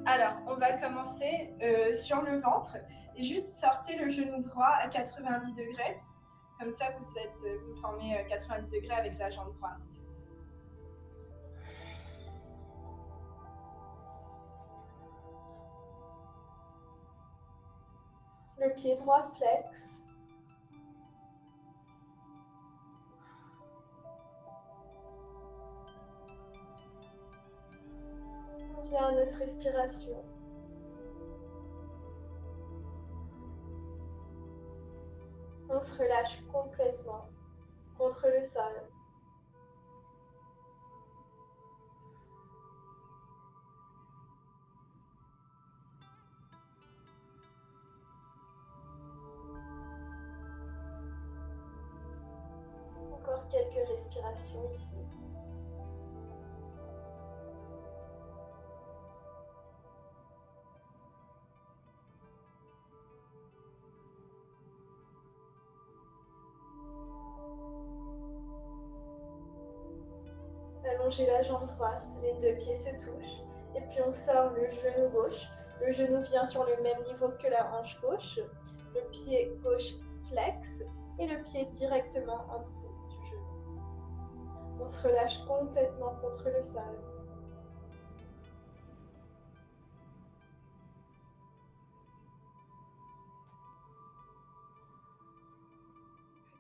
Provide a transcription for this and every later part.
Alors, on va commencer sur le ventre et juste sortez le genou droit à 90 degrés. Comme ça, vous formez 90 degrés avec la jambe droite. Le pied droit flex. On vient à notre respiration. On se relâche complètement contre le sol. Encore quelques respirations ici. Allongez la jambe droite, les deux pieds se touchent. Et puis on sort le genou gauche. Le genou vient sur le même niveau que la hanche gauche. Le pied gauche flex et le pied directement en dessous du genou. On se relâche complètement contre le sol.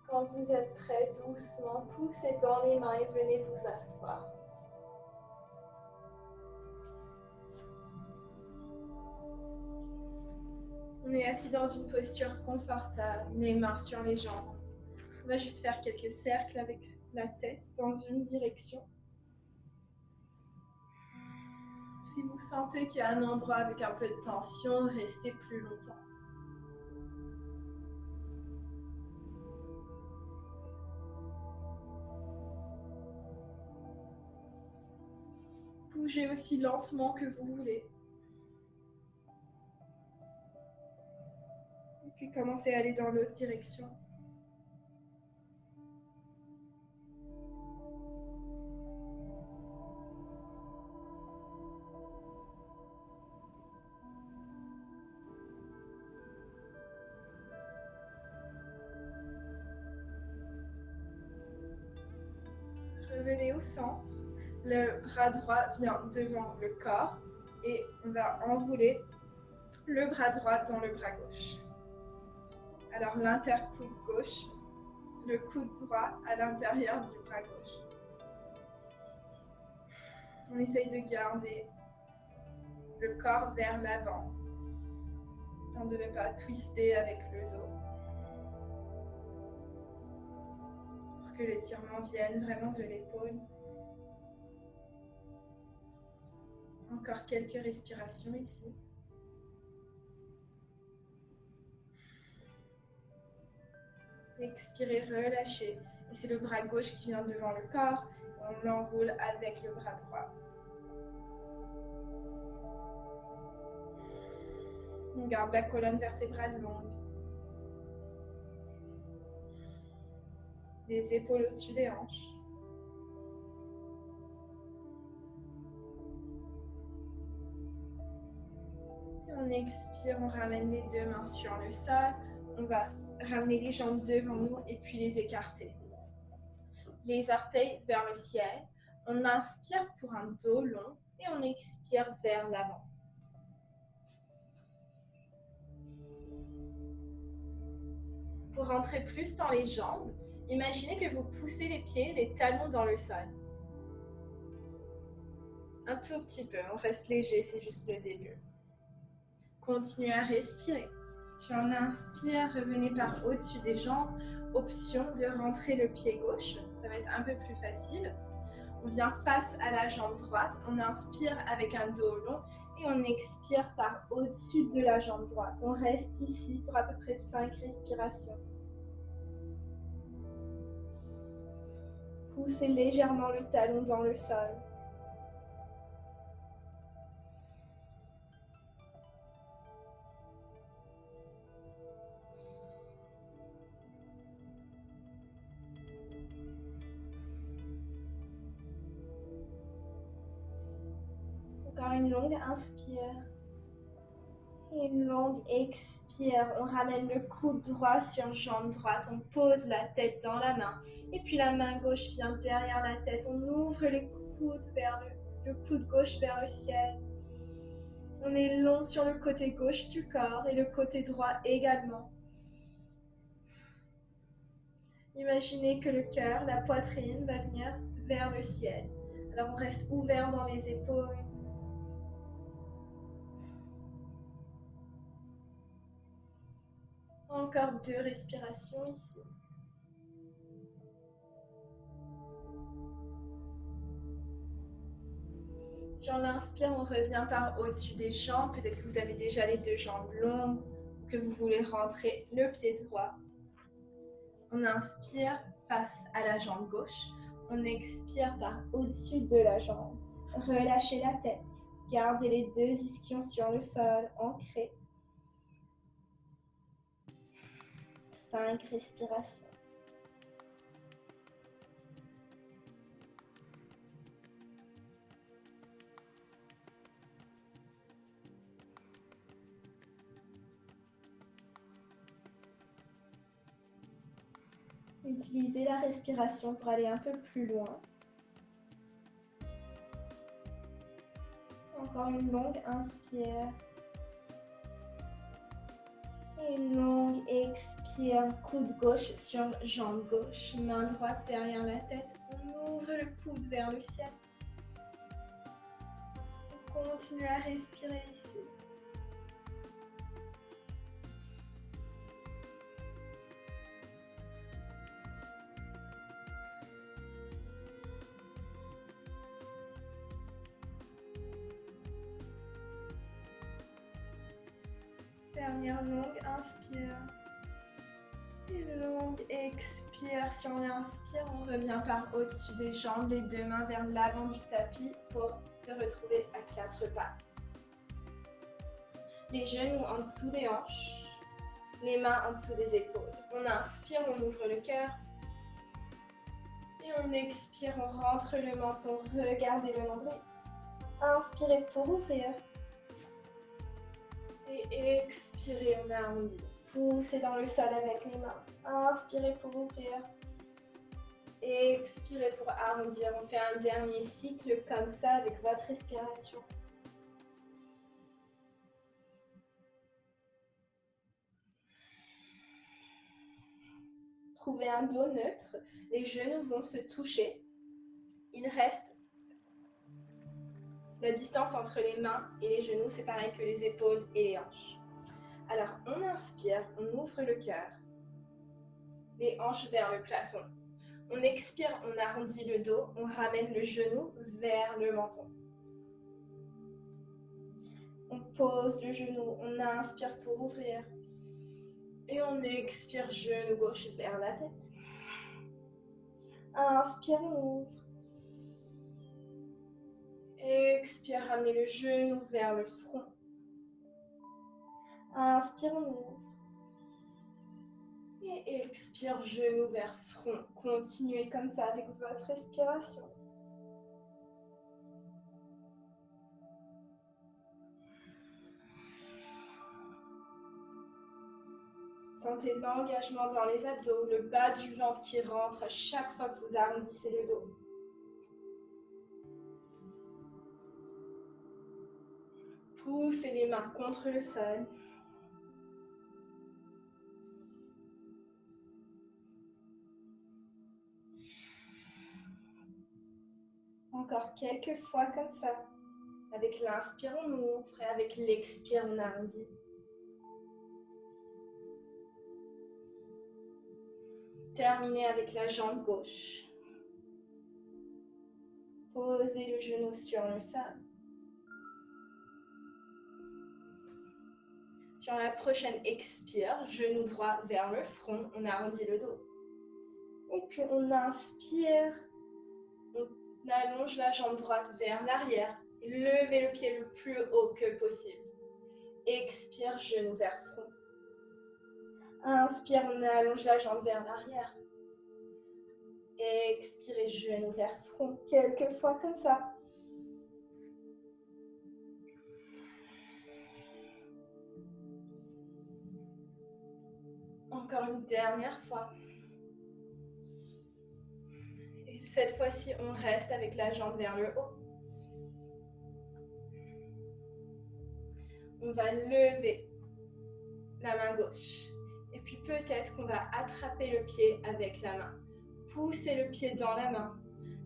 Quand vous êtes prêt, doucement, poussez dans les mains et venez vous asseoir. On est assis dans une posture confortable, les mains sur les jambes. On va juste faire quelques cercles avec la tête dans une direction. Si vous sentez qu'il y a un endroit avec un peu de tension, restez plus longtemps. Bougez aussi lentement que vous voulez. Et puis commencez à aller dans l'autre direction. Revenez au centre. Le bras droit vient devant le corps et on va enrouler le bras droit dans le bras gauche. Alors l'intercoude gauche, le coude droit à l'intérieur du bras gauche. On essaye de garder le corps vers l'avant. On ne devait pas twister avec le dos. Pour que l'étirement vienne vraiment de l'épaule. Encore quelques respirations ici. Expirez, relâchez. Et c'est le bras gauche qui vient devant le corps. On l'enroule avec le bras droit. On garde la colonne vertébrale longue. Les épaules au-dessus des hanches. Et on expire, on ramène les deux mains sur le sol. On va ramener les jambes devant nous et puis les écarter. Les orteils vers le ciel. On inspire pour un dos long et on expire vers l'avant. Pour rentrer plus dans les jambes, imaginez que vous poussez les pieds, les talons dans le sol. Un tout petit peu, on reste léger, c'est juste le début. Continuez à respirer. Sur l'inspire, revenez par au-dessus des jambes. Option de rentrer le pied gauche, ça va être un peu plus facile. On vient face à la jambe droite, on inspire avec un dos long et on expire par au-dessus de la jambe droite. On reste ici pour à peu près 5 respirations. Poussez légèrement le talon dans le sol. Encore une longue inspire. Et une longue expire, on ramène le coude droit sur jambe droite, on pose la tête dans la main. Et puis la main gauche vient derrière la tête, on ouvre les coudes vers le coude gauche vers le ciel. On est long sur le côté gauche du corps et le côté droit également. Imaginez que le cœur, la poitrine va venir vers le ciel. Alors on reste ouvert dans les épaules. Encore 2 respirations ici. Sur l'inspire, on revient par au-dessus des jambes. Peut-être que vous avez déjà les 2 jambes longues, que vous voulez rentrer le pied droit. On inspire face à la jambe gauche. On expire par au-dessus de la jambe. Relâchez la tête. Gardez les 2 ischions sur le sol, ancrés. 5 respirations. Utilisez la respiration pour aller un peu plus loin. Encore une longue inspire. Et une longue expire. Coude gauche sur jambe gauche. Main droite derrière la tête. On ouvre le coude vers le ciel. On continue à respirer ici. Dernière longue inspire. Et longue expire. Si on inspire, on revient par au-dessus des jambes, les 2 mains vers l'avant du tapis pour se retrouver à 4 pattes. Les genoux en dessous des hanches, les mains en dessous des épaules. On inspire, on ouvre le cœur. Et on expire, on rentre le menton, regardez le nombril. Inspirez pour ouvrir. Et expirez, on arrondit. Poussez dans le sol avec les mains. Inspirez pour ouvrir. Expirez pour arrondir. On fait un dernier cycle comme ça avec votre respiration. Trouvez un dos neutre. Les genoux vont se toucher. Il reste la distance entre les mains et les genoux, c'est pareil que les épaules et les hanches. Alors, on inspire, on ouvre le cœur, les hanches vers le plafond. On expire, on arrondit le dos, on ramène le genou vers le menton. On pose le genou, on inspire pour ouvrir. Et on expire, genou gauche vers la tête. Inspire, on ouvre. Expire, ramenez le genou vers le front. Inspire, on ouvre. Et expire, genou vers front. Continuez comme ça avec votre respiration. Sentez l'engagement dans les abdos, le bas du ventre qui rentre à chaque fois que vous arrondissez le dos. Poussez les mains contre le sol. Encore quelques fois comme ça. Avec l'inspire, on ouvre et avec l'expire, on arrondit. Terminez avec la jambe gauche. Posez le genou sur le sol. Sur la prochaine expire, genou droit vers le front, on arrondit le dos. Et puis on inspire, on allonge la jambe droite vers l'arrière. Levez le pied le plus haut que possible. Expire, genou vers front. Inspire, on allonge la jambe vers l'arrière. Expirez, genou vers front. Quelques fois comme ça. Encore une dernière fois. Et cette fois-ci, on reste avec la jambe vers le haut. On va lever la main gauche. Et puis peut-être qu'on va attraper le pied avec la main. Poussez le pied dans la main.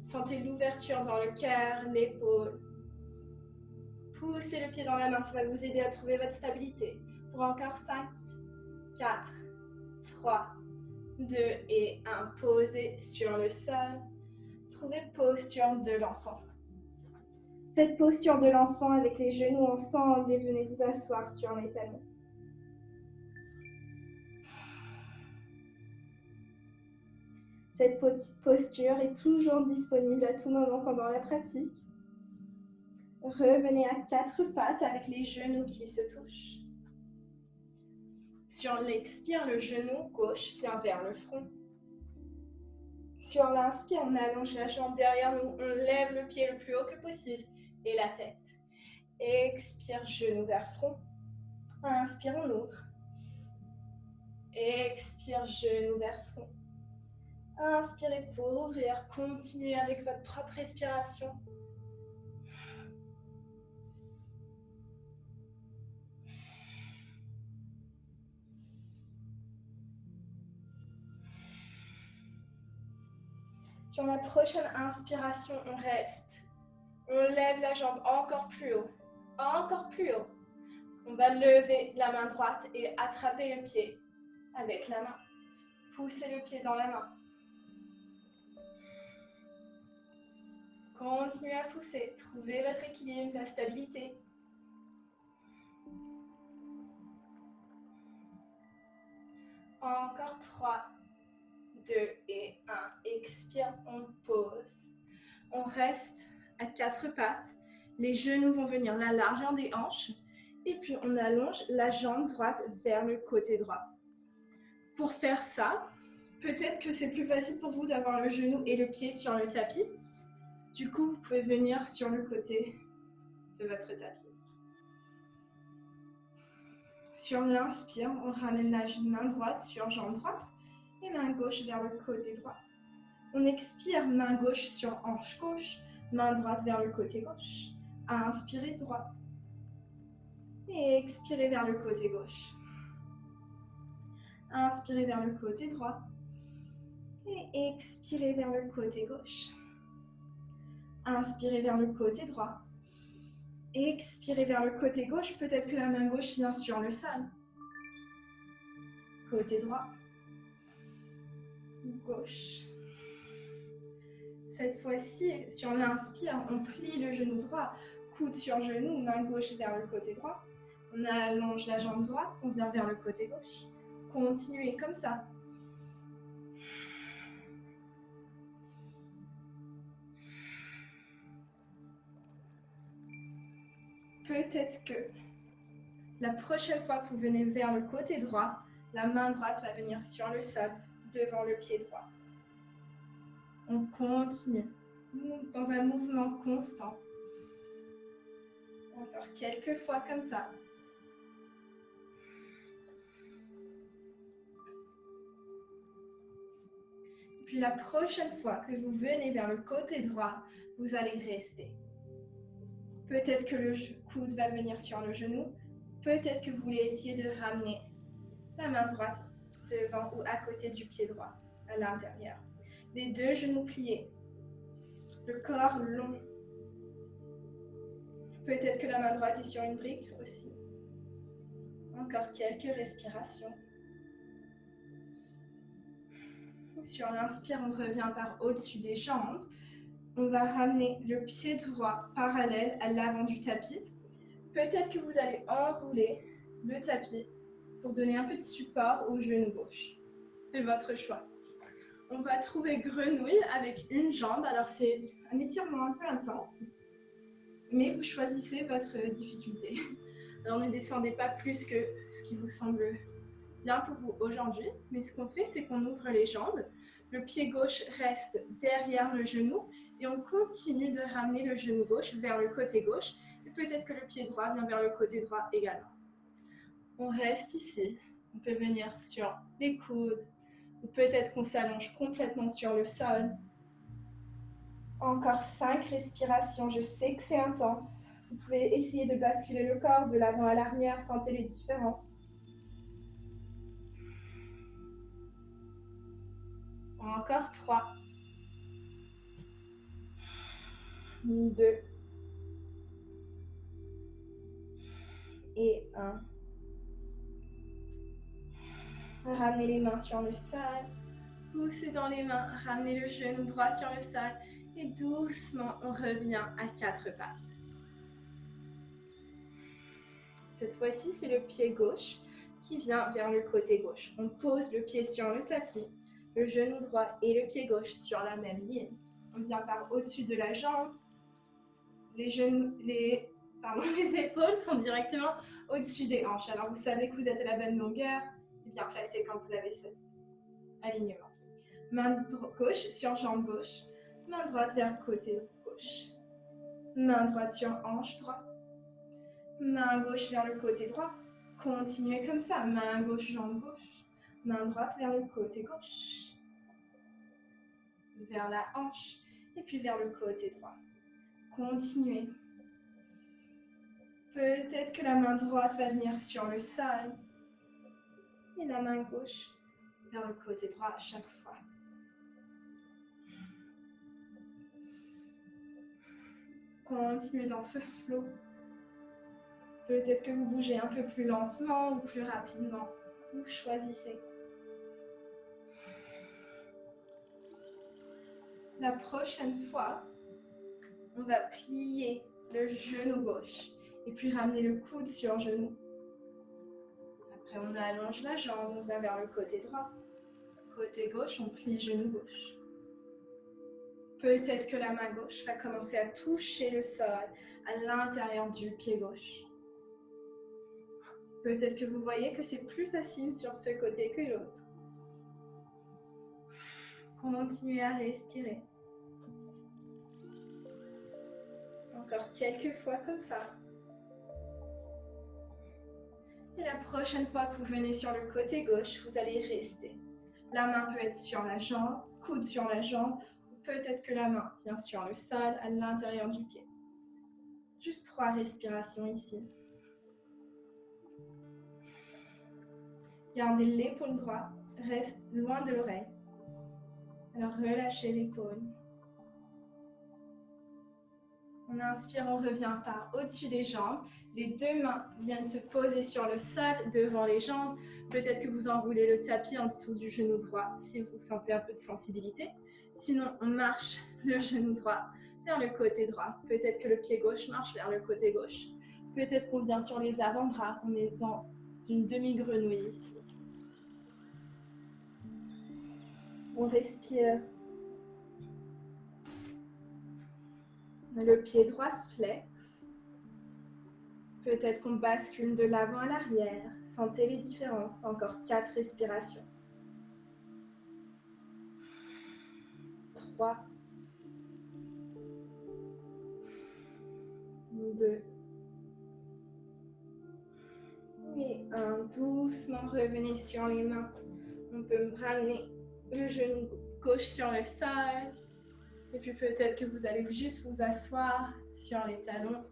Sentez l'ouverture dans le cœur, l'épaule. Poussez le pied dans la main, ça va vous aider à trouver votre stabilité. Pour encore 5, 4, 3, 2 et 1. Posez sur le sol. Trouvez posture de l'enfant. Faites posture de l'enfant avec les genoux ensemble et venez vous asseoir sur les talons. Cette posture est toujours disponible à tout moment pendant la pratique. Revenez à 4 pattes avec les genoux qui se touchent. Sur l'expire, le genou gauche vient vers le front. Sur l'inspire, on allonge la jambe derrière nous, on lève le pied le plus haut que possible et la tête. Expire, genou vers front. Inspire, on ouvre. Expire, genou vers front. Inspirez pour ouvrir, continuez avec votre propre respiration. Sur la prochaine inspiration, on reste. On lève la jambe encore plus haut. Encore plus haut. On va lever la main droite et attraper le pied avec la main. Poussez le pied dans la main. Continuez à pousser. Trouvez votre équilibre, la stabilité. Encore 3, 2 et 1. Expire, on pose. On reste à 4 pattes. Les genoux vont venir la largeur des hanches. Et puis on allonge la jambe droite vers le côté droit. Pour faire ça, peut-être que c'est plus facile pour vous d'avoir le genou et le pied sur le tapis. Du coup, vous pouvez venir sur le côté de votre tapis. Sur l'inspire, on ramène la main droite sur jambe droite et main gauche vers le côté droit. On expire, main gauche sur hanche gauche, main droite vers le côté gauche. Inspirez droit. Et expirez vers le côté gauche. Inspirez vers le côté droit. Et expirez vers le côté gauche. Inspirez vers le côté droit. Expirez vers le côté gauche. Peut-être que la main gauche vient sur le sol. Côté droit. Gauche. Cette fois-ci, sur l'inspire, on plie le genou droit. Coude sur genou, main gauche vers le côté droit. On allonge la jambe droite, on vient vers le côté gauche. Continuez comme ça. Peut-être que la prochaine fois que vous venez vers le côté droit, la main droite va venir sur le sol devant le pied droit. On continue dans un mouvement constant. Encore quelques fois comme ça. Puis la prochaine fois que vous venez vers le côté droit, vous allez rester. Peut-être que le coude va venir sur le genou. Peut-être que vous voulez essayer de ramener la main droite devant ou à côté du pied droit, à l'intérieur. Les deux genoux pliés. Le corps long. Peut-être que la main droite est sur une brique aussi. Encore quelques respirations. Sur l'inspire, on revient par au-dessus des jambes. On va ramener le pied droit parallèle à l'avant du tapis. Peut-être que vous allez enrouler le tapis pour donner un peu de support au genou gauche. C'est votre choix. On va trouver grenouille avec une jambe. Alors c'est un étirement un peu intense, mais vous choisissez votre difficulté. Alors ne descendez pas plus que ce qui vous semble bien pour vous aujourd'hui, mais ce qu'on fait, c'est qu'on ouvre les jambes. Le pied gauche reste derrière le genou et on continue de ramener le genou gauche vers le côté gauche. Et peut-être que le pied droit vient vers le côté droit également. On reste ici. On peut venir sur les coudes, ou peut-être qu'on s'allonge complètement sur le sol. Encore 5 respirations, je sais que c'est intense. Vous pouvez essayer de basculer le corps de l'avant à l'arrière, sentez les différences. Encore 3. 2. Et 1. Ramenez les mains sur le sol. Poussez dans les mains, ramenez le genou droit sur le sol. Et doucement, on revient à 4 pattes. Cette fois-ci, c'est le pied gauche qui vient vers le côté gauche. On pose le pied sur le tapis, le genou droit et le pied gauche sur la même ligne. On vient par au-dessus de la jambe. Les épaules sont directement au-dessus des hanches. Alors, vous savez que vous êtes à la bonne longueur et bien placé quand vous avez cet alignement. Main gauche sur jambe gauche. Main droite vers le côté gauche. Main droite sur hanche droite. Main gauche vers le côté droit. Continuez comme ça. Main gauche, jambe gauche. Main droite vers le côté gauche. Vers la hanche. Et puis vers le côté droit. Continuez. Peut-être que la main droite va venir sur le sol. Et la main gauche vers le côté droit à chaque fois. Continuez dans ce flow. Peut-être que vous bougez un peu plus lentement ou plus rapidement. Vous choisissez. La prochaine fois, on va plier le genou gauche et puis ramener le coude sur genou. Après, on allonge la jambe, on vient vers le côté droit. Côté gauche, on plie genou gauche. Peut-être que la main gauche va commencer à toucher le sol à l'intérieur du pied gauche. Peut-être que vous voyez que c'est plus facile sur ce côté que l'autre. Continuez à respirer. Encore quelques fois comme ça. Et la prochaine fois que vous venez sur le côté gauche, vous allez rester. La main peut être sur la jambe, coude sur la jambe, ou peut-être que la main vient sur le sol à l'intérieur du pied. Juste 3 respirations ici. Gardez l'épaule droite, reste loin de l'oreille. Alors relâchez l'épaule. On inspire, on revient par au-dessus des jambes. Les 2 mains viennent se poser sur le sol devant les jambes. Peut-être que vous enroulez le tapis en dessous du genou droit si vous sentez un peu de sensibilité. Sinon, on marche le genou droit vers le côté droit. Peut-être que le pied gauche marche vers le côté gauche. Peut-être qu'on vient sur les avant-bras. On est dans une demi-grenouille ici. On respire. Le pied droit flex. Peut-être qu'on bascule de l'avant à l'arrière. Sentez les différences. Encore 4 respirations. 3. 2. Et 1. Doucement, revenez sur les mains. On peut ramener le genou gauche sur le sol. Et puis peut-être que vous allez juste vous asseoir sur les talons.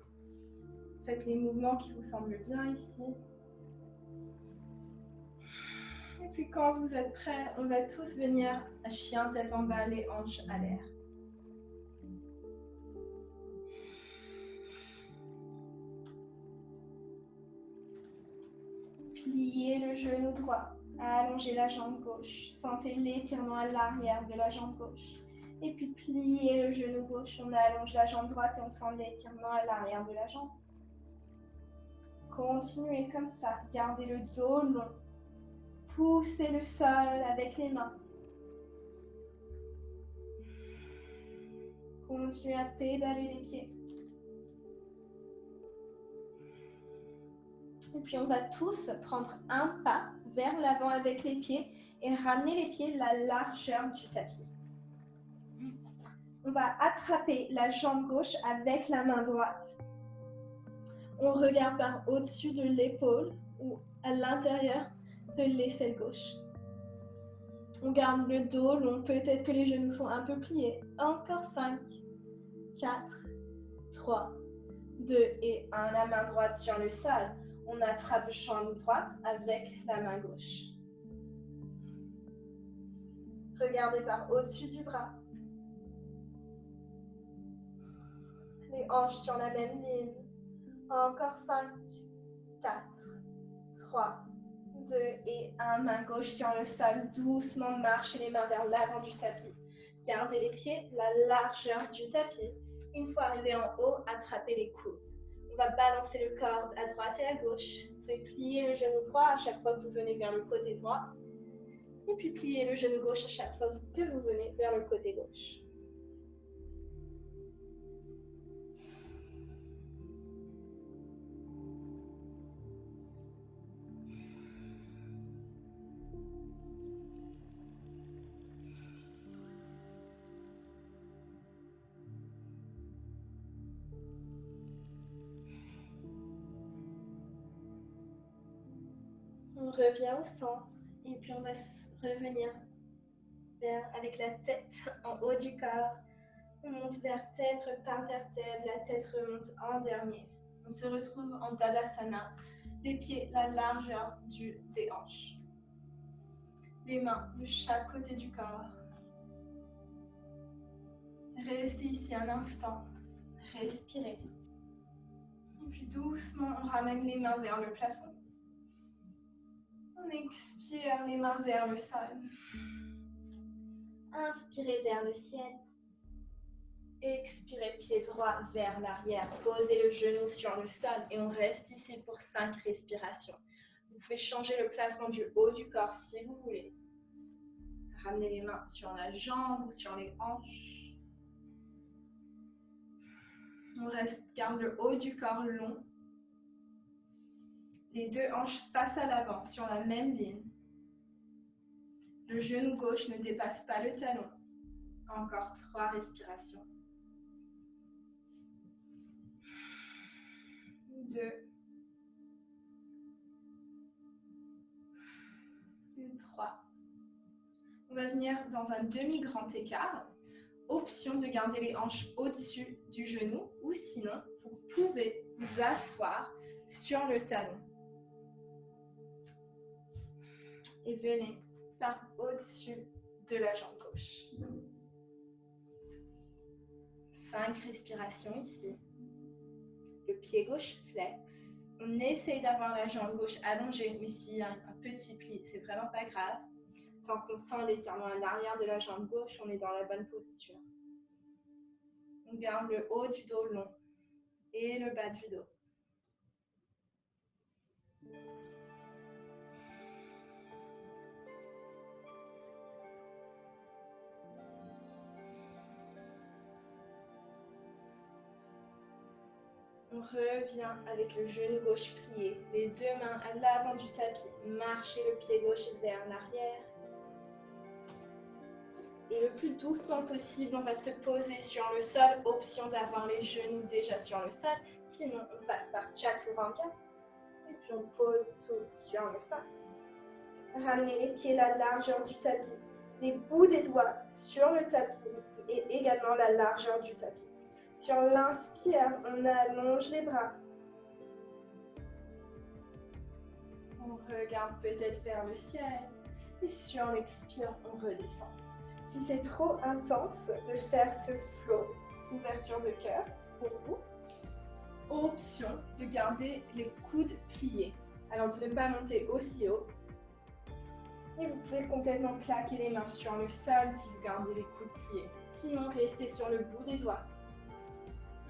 Faites les mouvements qui vous semblent bien ici. Et puis quand vous êtes prêts, on va tous venir à chien tête en bas, les hanches à l'air. Pliez le genou droit, allongez la jambe gauche. Sentez l'étirement à l'arrière de la jambe gauche. Et puis pliez le genou gauche, on allonge la jambe droite et on sent l'étirement à l'arrière de la jambe. Continuez comme ça, gardez le dos long. Poussez le sol avec les mains. Continuez à pédaler les pieds. Et puis on va tous prendre un pas vers l'avant avec les pieds et ramener les pieds la largeur du tapis. On va attraper la jambe gauche avec la main droite. On regarde par au-dessus de l'épaule ou à l'intérieur de l'aisselle gauche. On garde le dos long, peut-être que les genoux sont un peu pliés. Encore 5, 4, 3, 2 et 1. La main droite sur le sol. On attrape jambe droite avec la main gauche. Regardez par au-dessus du bras. Les hanches sur la même ligne. Encore 5, 4, 3, 2 et 1. Main gauche sur le sol. Doucement marchez les mains vers l'avant du tapis. Gardez les pieds la largeur du tapis. Une fois arrivé en haut, attrapez les coudes. On va balancer le corps à droite et à gauche. Vous pouvez plier le genou droit à chaque fois que vous venez vers le côté droit. Et puis plier le genou gauche à chaque fois que vous venez vers le côté gauche. On revient au centre et puis on va revenir avec la tête en haut du corps. On monte vertèbre par vertèbre, la tête remonte en dernier. On se retrouve en Tadasana, les pieds la largeur des hanches. Les mains de chaque côté du corps. Restez ici un instant, respirez. Et puis doucement, on ramène les mains vers le plafond. On expire les mains vers le sol. Inspirez vers le ciel. Expirez pied droit vers l'arrière. Posez le genou sur le sol et on reste ici pour 5 respirations. Vous pouvez changer le placement du haut du corps si vous voulez. Ramenez les mains sur la jambe ou sur les hanches. On garde le haut du corps long. Les deux hanches face à l'avant sur la même ligne. Le genou gauche ne dépasse pas le talon. Encore 3 respirations. 2 et 3. On va venir dans un demi-grand écart. Option de garder les hanches au-dessus du genou ou sinon, vous pouvez vous asseoir sur le talon. Et venez par au-dessus de la jambe gauche. 5 respirations ici. Le pied gauche flex. On essaye d'avoir la jambe gauche allongée, mais s'il y a un petit pli, c'est vraiment pas grave. Tant qu'on sent l'étirement à l'arrière de la jambe gauche, on est dans la bonne posture. On garde le haut du dos long et le bas du dos. On revient avec le genou gauche plié, les deux mains à l'avant du tapis. Marchez le pied gauche vers l'arrière. Et le plus doucement possible, on va se poser sur le sol. Option d'avoir les genoux déjà sur le sol. Sinon, on passe par Chaturanga. Et puis on pose tout sur le sol. Ramenez les pieds la largeur du tapis. Les bouts des doigts sur le tapis et également la largeur du tapis. Sur l'inspire, on allonge les bras. On regarde peut-être vers le ciel. Et sur l'expire, on redescend. Si c'est trop intense de faire ce flow, ouverture de cœur pour vous, option de garder les coudes pliés. Alors de ne pas monter aussi haut. Et vous pouvez complètement claquer les mains sur le sol si vous gardez les coudes pliés. Sinon, restez sur le bout des doigts.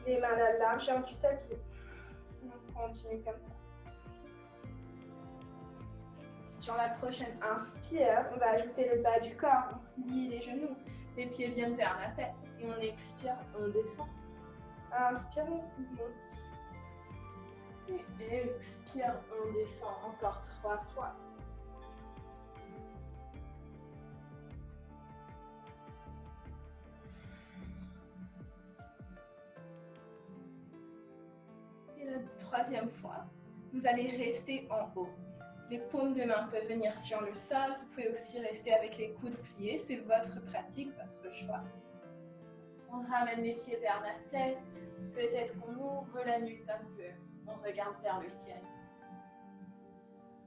Les mains à la largeur du tapis. On continue comme ça. Sur la prochaine inspire, on va ajouter le bas du corps, on lie les genoux, les pieds viennent vers la tête et on expire, on descend. Inspire, on monte. Et expire, on descend encore 3 fois. Et la troisième fois, vous allez rester en haut. Les paumes de main peuvent venir sur le sol. Vous pouvez aussi rester avec les coudes pliés. C'est votre pratique, votre choix. On ramène les pieds vers la tête. Peut-être qu'on ouvre la nuque un peu. On regarde vers le ciel.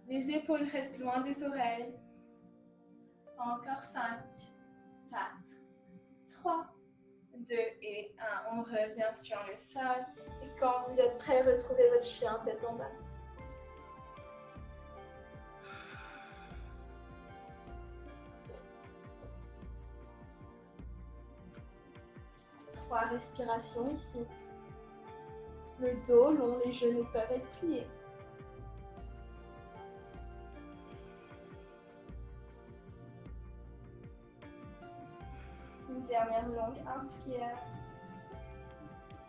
Les épaules restent loin des oreilles. Encore 5, 4, 3, 2 et 1. On revient sur le sol. Et quand vous êtes prêts, retrouvez votre chien tête en bas. Trois respirations ici. Le dos long, les genoux peuvent être pliés. Une dernière longue inspire.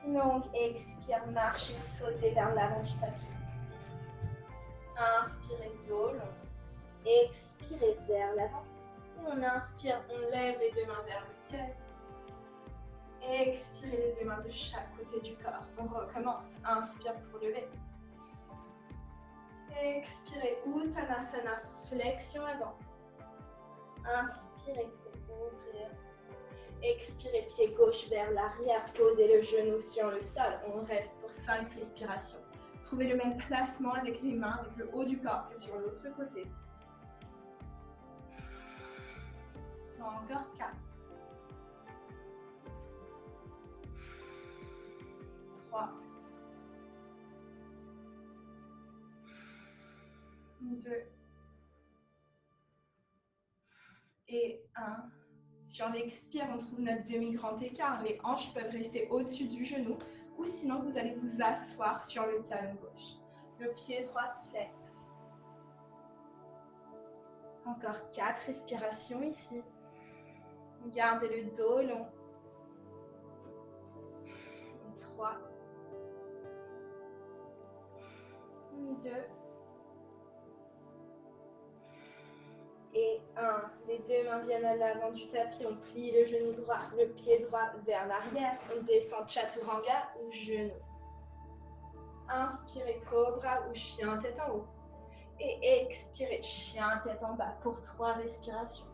Longue expire, marchez ou sautez vers l'avant du tapis. Inspirez dos long. Expirez vers l'avant. On inspire, on lève les deux mains vers le ciel. Expirez les deux mains de chaque côté du corps. On recommence. Inspire pour lever. Expirez, Uttanasana, flexion avant. Inspirez pour ouvrir. Expirez, pied gauche vers l'arrière. Posez le genou sur le sol. On reste pour 5 respirations. Trouvez le même placement avec les mains, avec le haut du corps que sur l'autre côté. Encore 4. 3. 2. Et 1. Sur l'expire, on trouve notre demi-grand écart. Les hanches peuvent rester au-dessus du genou ou sinon vous allez vous asseoir sur le talon gauche. Le pied droit flex. Encore 4 respirations ici. Gardez le dos long. 3. 2. Et 1. Les deux mains viennent à l'avant du tapis. On plie le genou droit, le pied droit vers l'arrière. On descend Chaturanga ou genou. Inspirez Cobra ou chien tête en haut. Et expirez chien tête en bas pour 3 respirations.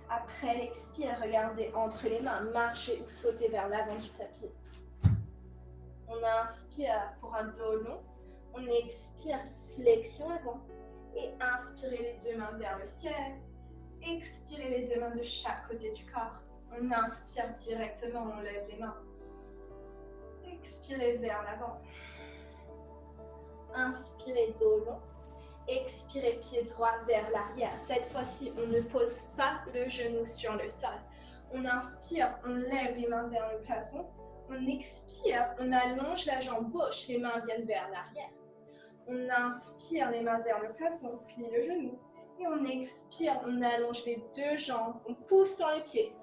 Après l'expire, regardez entre les mains, marchez ou sautez vers l'avant du tapis. On inspire pour un dos long, on expire flexion avant et inspirez les deux mains vers le ciel. Expirez les deux mains de chaque côté du corps. On inspire directement, on lève les mains. Expirez vers l'avant. Inspirez dos long. Expirez pied droit vers l'arrière. Cette fois-ci, on ne pose pas le genou sur le sol. On inspire, on lève les mains vers le plafond. On expire, on allonge la jambe gauche. Les mains viennent vers l'arrière. On inspire, les mains vers le plafond, on plie le genou. Et on expire, on allonge les deux jambes. On pousse dans les pieds.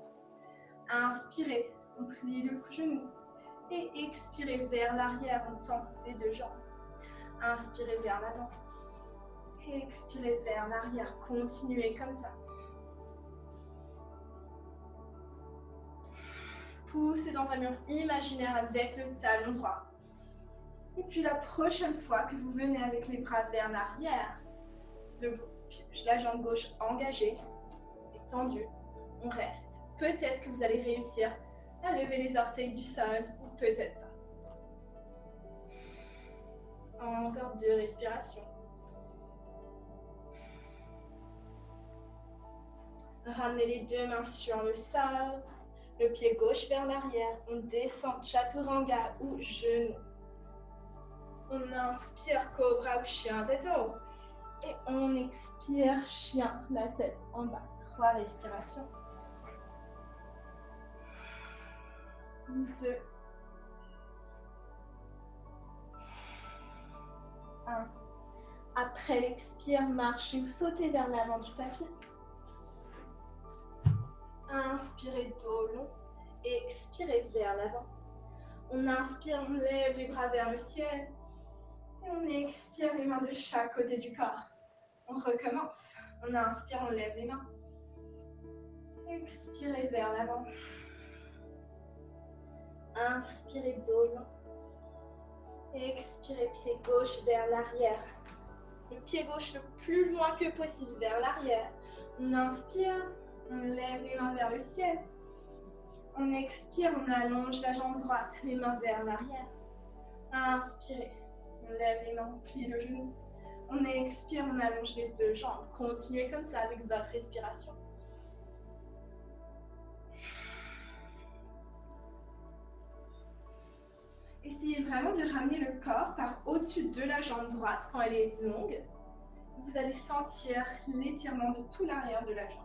Inspirez, on plie le genou. Et expirez vers l'arrière, on tend les deux jambes. Inspirez vers l'avant. Expirez vers l'arrière, continuez comme ça. Poussez dans un mur imaginaire avec le talon droit. Et puis la prochaine fois que vous venez avec les bras vers l'arrière, la jambe gauche engagée et tendue, on reste. Peut-être que vous allez réussir à lever les orteils du sol, ou peut-être pas. Encore 2 respirations. Ramenez les deux mains sur le sol, le pied gauche vers l'arrière. On descend Chaturanga ou genou. On inspire Cobra ou chien tête en haut. Et on expire chien, la tête en bas. 3 respirations. 2. 1. Après l'expire, marchez ou sautez vers l'avant du tapis. Inspirez dos long, expirez vers l'avant. On inspire, on lève les bras vers le ciel. Et on expire les mains de chaque côté du corps. On recommence. On inspire, on lève les mains. Expirez vers l'avant. Inspirez dos long. Expirez pied gauche vers l'arrière. Le pied gauche le plus loin que possible vers l'arrière. On inspire, on lève les mains vers le ciel. On expire, on allonge la jambe droite, les mains vers l'arrière. Inspirez, on lève les mains, on plie le genou. On expire, on allonge les deux jambes. Continuez comme ça avec votre respiration. Essayez vraiment de ramener le corps par au-dessus de la jambe droite quand elle est longue. Vous allez sentir l'étirement de tout l'arrière de la jambe.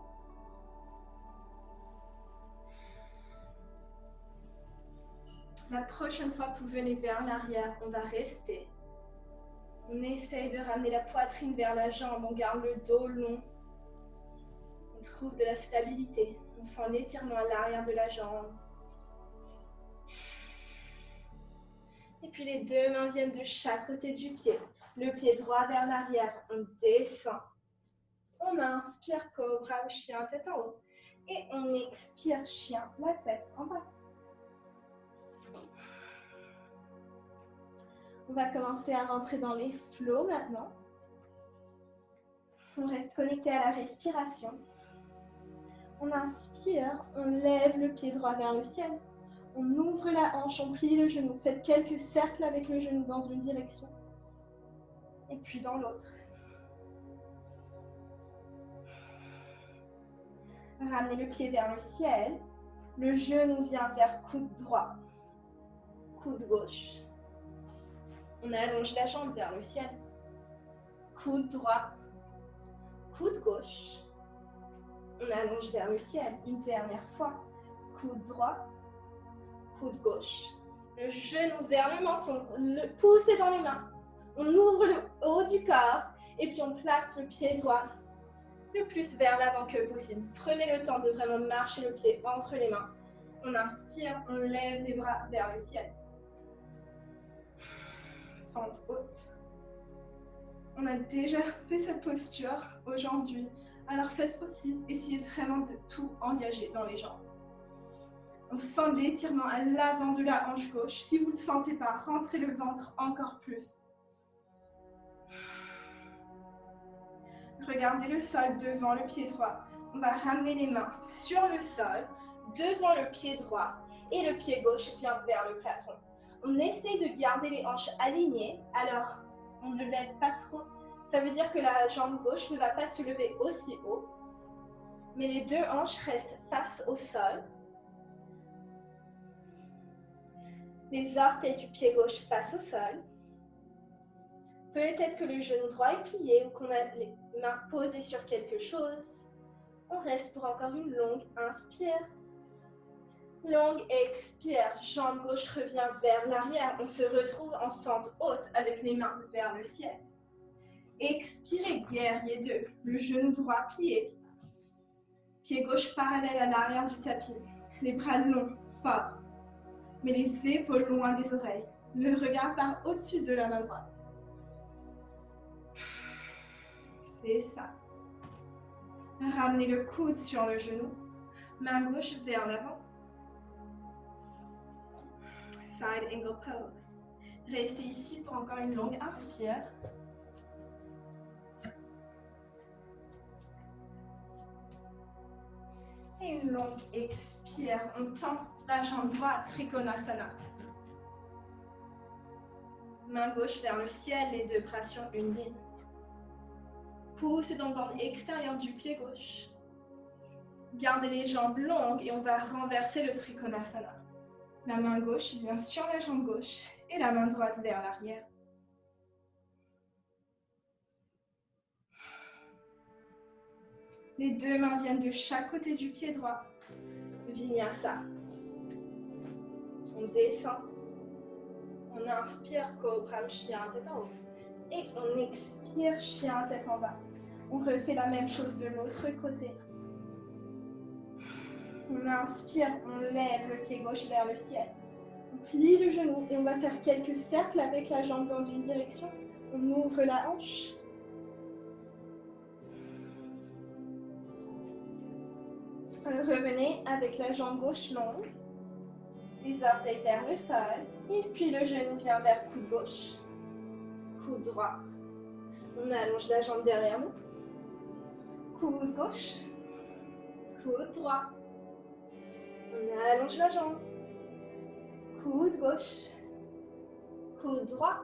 La prochaine fois que vous venez vers l'arrière, on va rester. On essaye de ramener la poitrine vers la jambe, on garde le dos long. On trouve de la stabilité. On sent l'étirement à l'arrière de la jambe. Et puis les deux mains viennent de chaque côté du pied. Le pied droit vers l'arrière, on descend. On inspire, cobra ou chien, tête en haut. Et on expire, chien, la tête en bas. On va commencer à rentrer dans les flots maintenant. On reste connecté à la respiration. On inspire, on lève le pied droit vers le ciel. On ouvre la hanche, on plie le genou. Faites quelques cercles avec le genou dans une direction. Et puis dans l'autre. Ramenez le pied vers le ciel. Le genou vient vers coude droit. Coude gauche. On allonge la jambe vers le ciel. Coude droit. Coude gauche. On allonge vers le ciel. Une dernière fois. Coude droit. Coude gauche. Le genou vers le menton. Le pouce dans les mains. On ouvre le haut du corps. Et puis on place le pied droit le plus vers l'avant que possible. Prenez le temps de vraiment marcher le pied entre les mains. On inspire, on lève les bras vers le ciel. Fente haute. On a déjà fait cette posture aujourd'hui. Alors cette fois-ci, essayez vraiment de tout engager dans les jambes. On sent l'étirement à l'avant de la hanche gauche. Si vous ne le sentez pas, rentrez le ventre encore plus. Regardez le sol devant le pied droit. On va ramener les mains sur le sol, devant le pied droit, et le pied gauche vient vers le plafond. On essaye de garder les hanches alignées, alors on ne lève pas trop. Ça veut dire que la jambe gauche ne va pas se lever aussi haut, mais les deux hanches restent face au sol. Les orteils du pied gauche face au sol. Peut-être que le genou droit est plié ou qu'on a les mains posées sur quelque chose. On reste pour encore une longue inspire. Longue expire. Jambe gauche revient vers l'arrière. On se retrouve en fente haute avec les mains vers le ciel. Expirez, guerrier 2. Le genou droit plié. Pied gauche parallèle à l'arrière du tapis. Les bras longs, forts. Mais les épaules loin des oreilles. Le regard part au-dessus de la main droite. C'est ça. Ramenez le coude sur le genou. Main gauche vers l'avant. Side angle pose. Restez ici pour encore une longue inspire. Et une longue expire. On tend la jambe droite, Trikonasana. Main gauche vers le ciel, les deux bras sur une ligne. Poussez dans le bord extérieur du pied gauche. Gardez les jambes longues et on va renverser le Trikonasana. La main gauche vient sur la jambe gauche et la main droite vers l'arrière. Les deux mains viennent de chaque côté du pied droit. Vinyasa. On descend. On inspire, cobra, chien, tête en haut. Et on expire, chien, tête en bas. On refait la même chose de l'autre côté. On inspire, on lève le pied gauche vers le ciel. On plie le genou et on va faire quelques cercles avec la jambe dans une direction. On ouvre la hanche. Revenez avec la jambe gauche longue, les orteils vers le sol, et puis le genou vient vers coude gauche, coude droit. On allonge la jambe derrière nous, coude gauche, coude droit. On allonge la jambe, coude gauche, coude droit.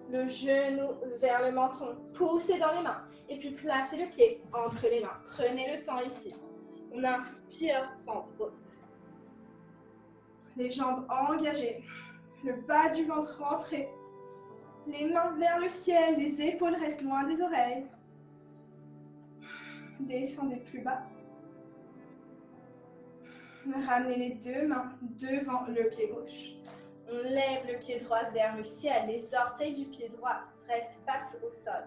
Le genou vers le menton, poussez dans les mains, et puis placez le pied entre les mains. Prenez le temps ici. On inspire, fente haute. Les jambes engagées, le bas du ventre rentré, les mains vers le ciel, les épaules restent loin des oreilles. Descendez plus bas. Ramenez les deux mains devant le pied gauche. On lève le pied droit vers le ciel, les orteils du pied droit restent face au sol.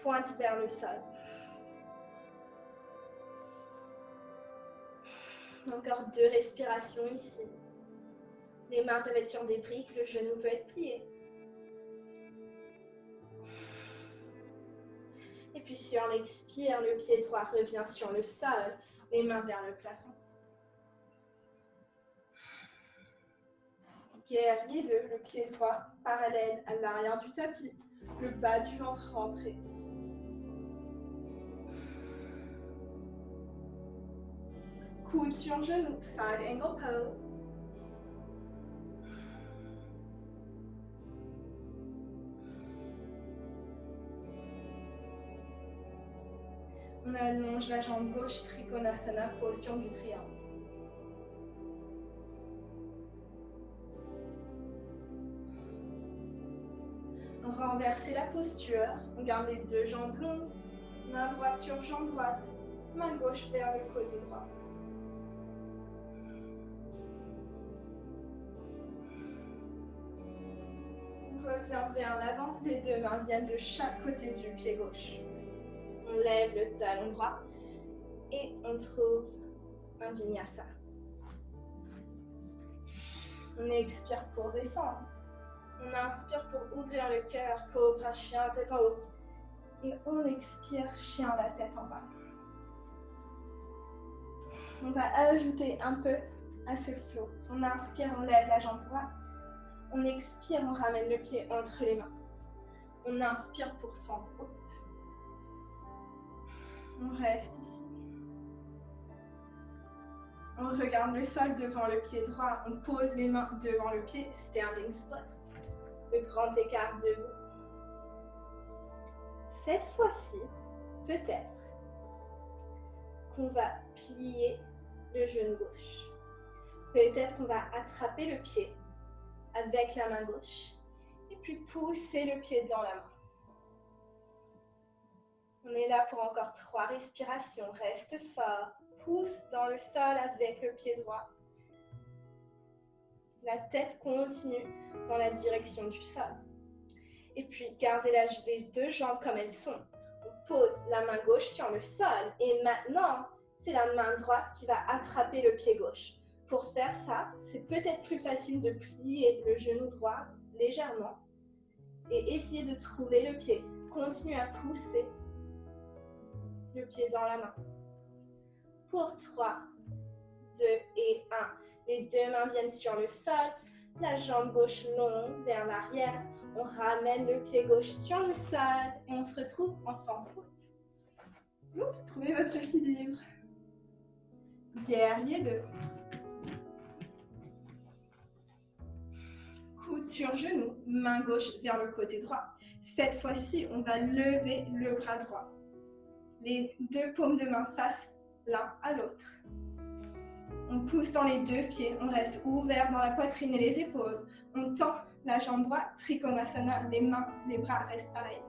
Pointe vers le sol. Encore 2 respirations ici. Les mains peuvent être sur des briques, le genou peut être plié. Et puis sur l'expire, le pied droit revient sur le sol, les mains vers le plafond. Guerrier 2, le pied droit parallèle à l'arrière du tapis, le bas du ventre rentré. Coude sur genou, side angle pose. On allonge la jambe gauche, Trikonasana, posture du triangle. On renverse la posture, on garde les 2 jambes longues, main droite sur jambe droite, main gauche vers le côté droit. On revient vers l'avant, les 2 mains viennent de chaque côté du pied gauche. On lève le talon droit et on trouve un vinyasa. On expire pour descendre. On inspire pour ouvrir le cœur, cobra, chien, tête en haut. Et on expire, chien, la tête en bas. On va ajouter un peu à ce flow. On inspire, on lève la jambe droite. On expire, on ramène le pied entre les mains. On inspire pour fente haute. On reste ici. On regarde le sol devant le pied droit. On pose les mains devant le pied, standing split. Le grand écart debout. Cette fois-ci, peut-être qu'on va plier le genou gauche. Peut-être qu'on va attraper le pied avec la main gauche et puis pousser le pied dans la main. On est là pour encore 3 respirations. Reste fort. Pousse dans le sol avec le pied droit. La tête continue dans la direction du sol. Et puis, gardez les 2 jambes comme elles sont. On pose la main gauche sur le sol. Et maintenant, c'est la main droite qui va attraper le pied gauche. Pour faire ça, c'est peut-être plus facile de plier le genou droit légèrement et essayer de trouver le pied. Continuez à pousser le pied dans la main. Pour 3, 2 et 1. Les 2 mains viennent sur le sol, la jambe gauche longue vers l'arrière. On ramène le pied gauche sur le sol et on se retrouve en fente haute. Oups, trouvez votre équilibre. Guerrier 2. Coude sur genou, main gauche vers le côté droit. Cette fois-ci, on va lever le bras droit. Les 2 paumes de main face l'un à l'autre. On pousse dans les 2 pieds, on reste ouvert dans la poitrine et les épaules. On tend la jambe droite, Trikonasana, les mains, les bras restent pareils.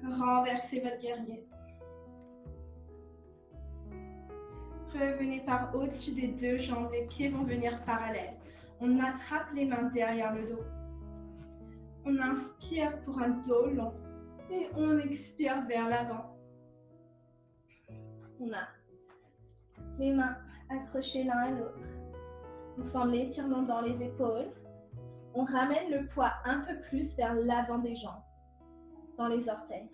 Renversez votre guerrier. Revenez par au-dessus des 2 jambes, les pieds vont venir parallèles. On attrape les mains derrière le dos. On inspire pour un dos long et on expire vers l'avant. On a les mains accrochées l'un à l'autre. On sent l'étirement dans les épaules. On ramène le poids un peu plus vers l'avant des jambes, dans les orteils.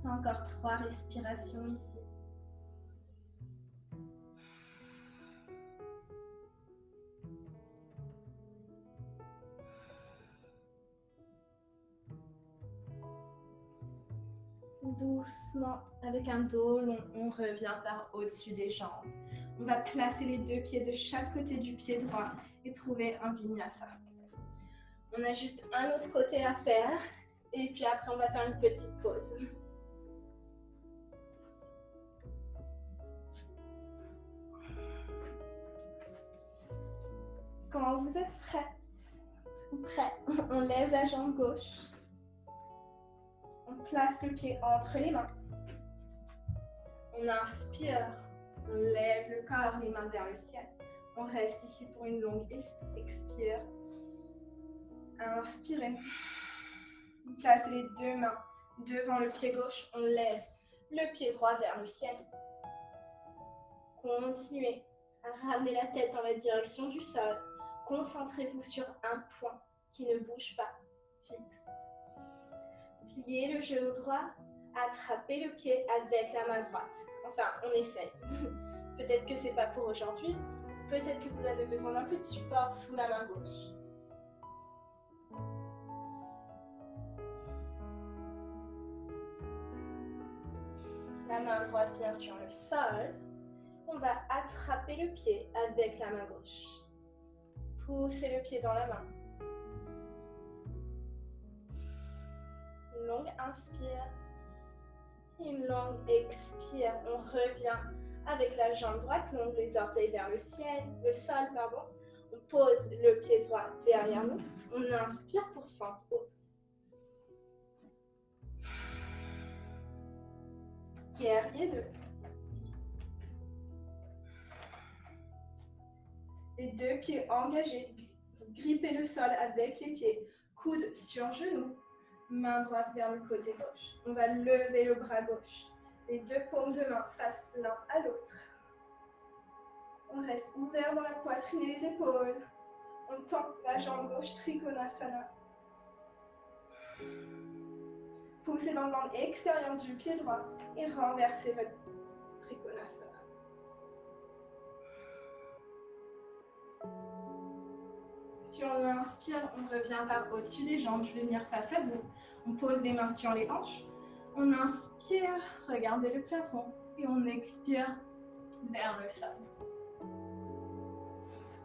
Encore 3 respirations ici. Doucement, avec un dos long, on revient par au-dessus des jambes. On va placer les 2 pieds de chaque côté du pied droit et trouver un vinyasa. On a juste un autre côté à faire et puis après on va faire une petite pause. Quand vous êtes prêt, on lève la jambe gauche. On place le pied entre les mains. On inspire, on lève le corps, les mains vers le ciel. On reste ici pour une longue expire. Inspirez. On place les 2 mains devant le pied gauche. On lève le pied droit vers le ciel. Continuez à ramener la tête dans la direction du sol. Concentrez-vous sur un point qui ne bouge pas, fixe. Pliez le genou droit, attrapez le pied avec la main droite. Enfin, on essaye. Peut-être que c'est pas pour aujourd'hui. Peut-être que vous avez besoin d'un peu de support sous la main gauche. La main droite vient sur le sol. On va attraper le pied avec la main gauche. Poussez le pied dans la main. Une longue inspire. Une longue expire. On revient avec la jambe droite longue, les orteils vers le sol, pardon. On pose le pied droit derrière nous. On inspire pour fente haute. Guerrier 2. Les 2 pieds engagés. Vous grippez le sol avec les pieds. Coude sur genou. Main droite vers le côté gauche. On va lever le bras gauche. Les 2 paumes de main face l'un à l'autre. On reste ouvert dans la poitrine et les épaules. On tend la jambe gauche, Trikonasana. Poussez dans le bande extérieur du pied droit et renversez votre Trikonasana. Sur l'inspire, on revient par au-dessus des jambes. Je vais venir face à vous. On pose les mains sur les hanches. On inspire, regardez le plafond. Et on expire vers le sol.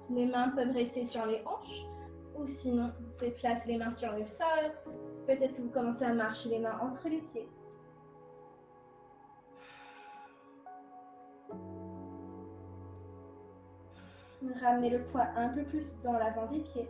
Les mains peuvent rester sur les hanches. Ou sinon, vous pouvez placer les mains sur le sol. Peut-être que vous commencez à marcher les mains entre les pieds. Ramenez le poids un peu plus dans l'avant des pieds.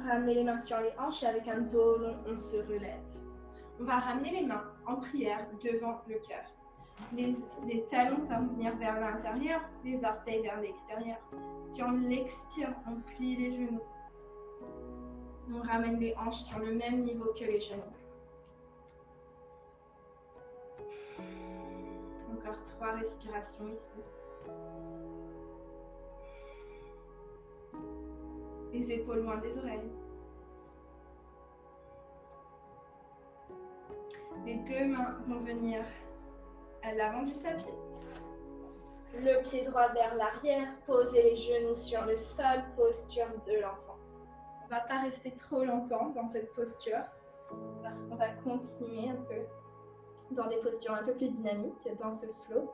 Ramenez les mains sur les hanches et avec un dos long, on se relève. On va ramener les mains en prière devant le cœur. Les talons peuvent venir vers l'intérieur, les orteils vers l'extérieur. Sur l'expire, on plie les genoux. On ramène les hanches sur le même niveau que les genoux. Encore 3 respirations ici. Les épaules loin des oreilles. Les 2 mains vont venir à l'avant du tapis. Le pied droit vers l'arrière. Posez les genoux sur le sol. Posture de l'enfant. On ne va pas rester trop longtemps dans cette posture parce qu'on va continuer un peu dans des postures un peu plus dynamiques, dans ce flow.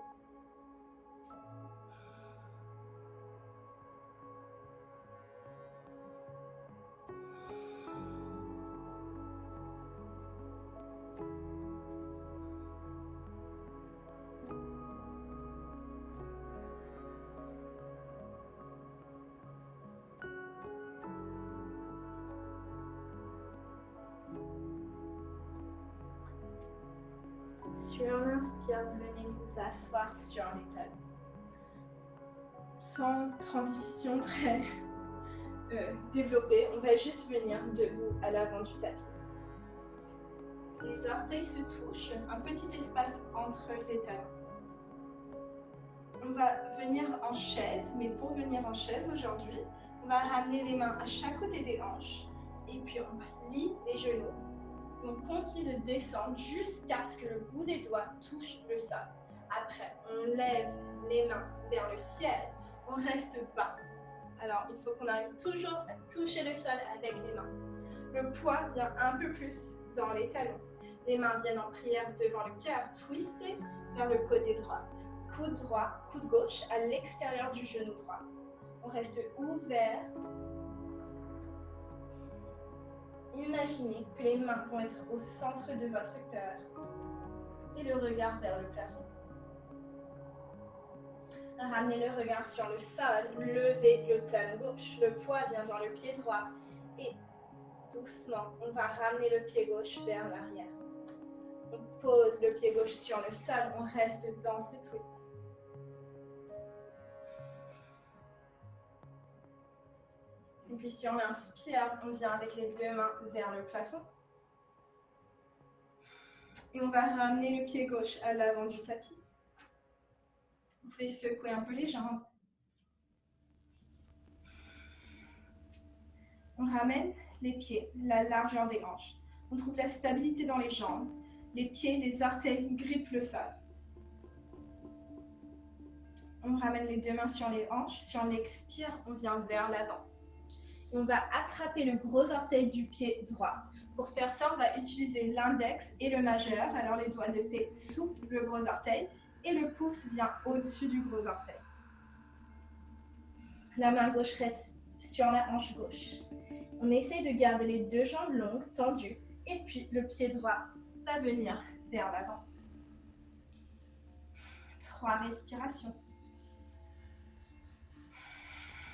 Sur l'inspire, venez vous asseoir sur les talons. Sans transition très développée, on va juste venir debout à l'avant du tapis. Les orteils se touchent, un petit espace entre les talons. On va venir en chaise, mais pour venir en chaise aujourd'hui, on va ramener les mains à chaque côté des hanches. Et puis on va lier les genoux. Et on continue de descendre jusqu'à ce que le bout des doigts touche le sol. Après, on lève les mains vers le ciel. On reste bas. Alors, il faut qu'on arrive toujours à toucher le sol avec les mains. Le poids vient un peu plus dans les talons. Les mains viennent en prière devant le cœur, twistées vers le côté droit. Coude droit, coude gauche à l'extérieur du genou droit. On reste ouvert. Imaginez que les mains vont être au centre de votre cœur et le regard vers le plafond. Ramenez le regard sur le sol, levez le talon gauche. Le poids vient dans le pied droit et doucement, on va ramener le pied gauche vers l'arrière. On pose le pied gauche sur le sol, on reste dans ce twist. Et puis si on inspire, on vient avec les deux mains vers le plafond. Et on va ramener le pied gauche à l'avant du tapis. Vous pouvez secouer un peu les jambes. On ramène les pieds, la largeur des hanches. On trouve la stabilité dans les jambes. Les pieds, les orteils grippent le sol. On ramène les deux mains sur les hanches. Si on expire, on vient vers l'avant. Et on va attraper le gros orteil du pied droit. Pour faire ça, on va utiliser l'index et le majeur. Alors les doigts de pied sous le gros orteil et le pouce vient au-dessus du gros orteil. La main gauche reste sur la hanche gauche. On essaye de garder les deux jambes longues, tendues, et puis le pied droit va venir vers l'avant. 3 respirations.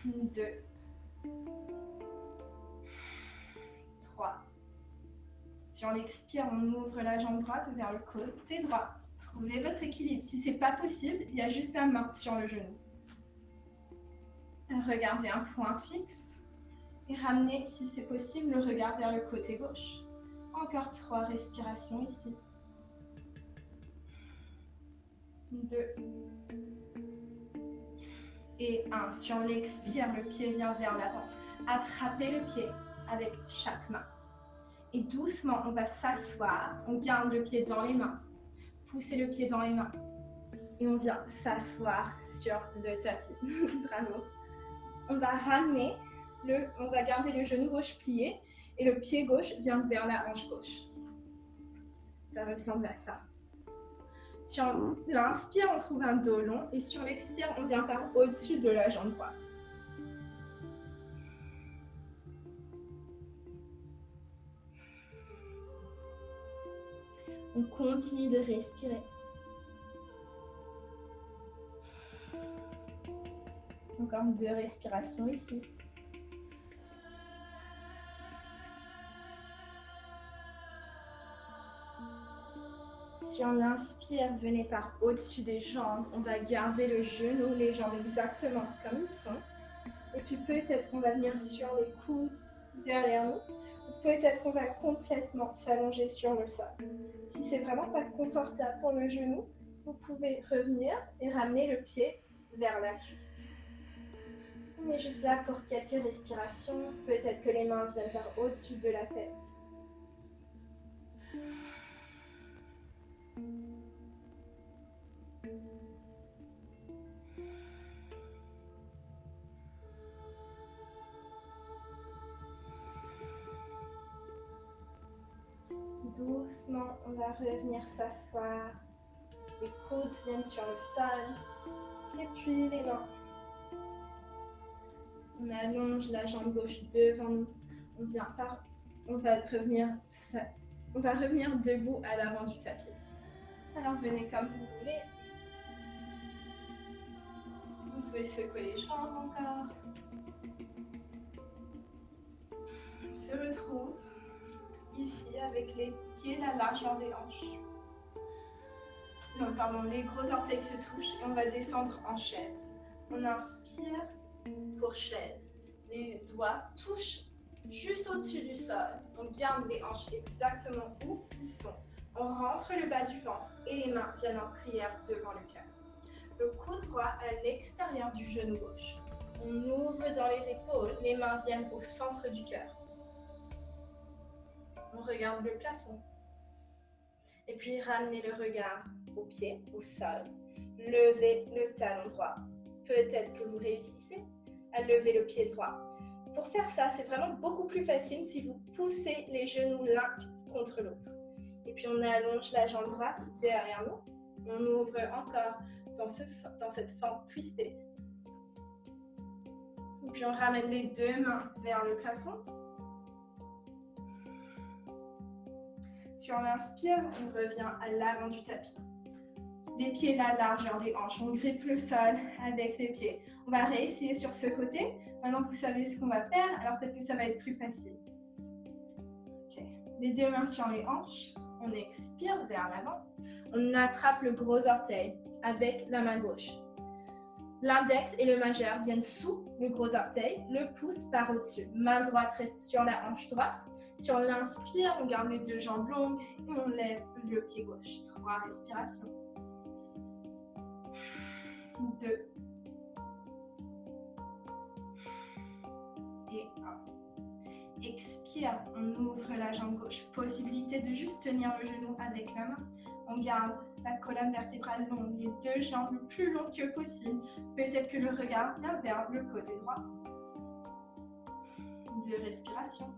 2. 3. Si on expire, on ouvre la jambe droite vers le côté droit. Trouvez votre équilibre. Si ce n'est pas possible, il y a juste la main sur le genou. Regardez un point fixe et ramenez, si c'est possible, le regard vers le côté gauche. Encore 3 respirations ici. 2. Et 1. Si on l'expire, le pied vient vers l'avant. Attrapez le pied avec chaque main. Et doucement, on va s'asseoir. On garde le pied dans les mains. Poussez le pied dans les mains. Et on vient s'asseoir sur le tapis. Bravo. On va ramener, on va garder le genou gauche plié et le pied gauche vient vers la hanche gauche. Ça ressemble à ça. Si on l'inspire, on trouve un dos long et si on l'expire, on vient par au-dessus de la jambe droite. On continue de respirer. Encore 2 respirations ici. Si on inspire, venez par au-dessus des jambes. On va garder le genou, les jambes exactement comme ils sont. Et puis peut-être on va venir sur les coudes derrière nous. Ou peut-être on va complètement s'allonger sur le sol. Si c'est vraiment pas confortable pour le genou, vous pouvez revenir et ramener le pied vers la cuisse. On est juste là pour quelques respirations. Peut-être que les mains viennent par au-dessus de la tête. Doucement, on va revenir s'asseoir. Les coudes viennent sur le sol. Et puis les mains. On allonge la jambe gauche devant nous. On va revenir debout à l'avant du tapis. Alors venez comme vous voulez. Vous pouvez secouer les jambes encore. On se retrouve ici avec les pieds la largeur des hanches. Non, pardon, les gros orteils se touchent et on va descendre en chaise. On inspire pour chaise. Les doigts touchent juste au-dessus du sol. On garde les hanches exactement où ils sont. On rentre le bas du ventre et les mains viennent en prière devant le cœur. le coude droit à l'extérieur du genou gauche. On ouvre dans les épaules, les mains viennent au centre du cœur. On regarde le plafond. Et puis ramenez le regard au pied, au sol. Levez le talon droit. Peut-être que vous réussissez à lever le pied droit. Pour faire ça, c'est vraiment beaucoup plus facile si vous poussez les genoux l'un contre l'autre. Et puis on allonge la jambe droite derrière nous. On ouvre encore dans cette fente twistée. Et puis on ramène les deux mains vers le plafond. Si on inspire, on revient à l'avant du tapis. Les pieds la largeur des hanches. On grippe le sol avec les pieds. On va réessayer sur ce côté. Maintenant que vous savez ce qu'on va faire, alors peut-être que ça va être plus facile. Okay. Les deux mains sur les hanches. On expire vers l'avant. On attrape le gros orteil avec la main gauche. L'index et le majeur viennent sous le gros orteil. Le pouce part au-dessus. Main droite reste sur la hanche droite. Sur l'inspire, on garde les deux jambes longues et on lève le pied gauche. 3 respirations. 2 et 1. Expire, on ouvre la jambe gauche. Possibilité de juste tenir le genou avec la main. On garde la colonne vertébrale longue, les deux jambes le plus longues que possible. Peut-être que le regard vient vers le côté droit. 2 respirations.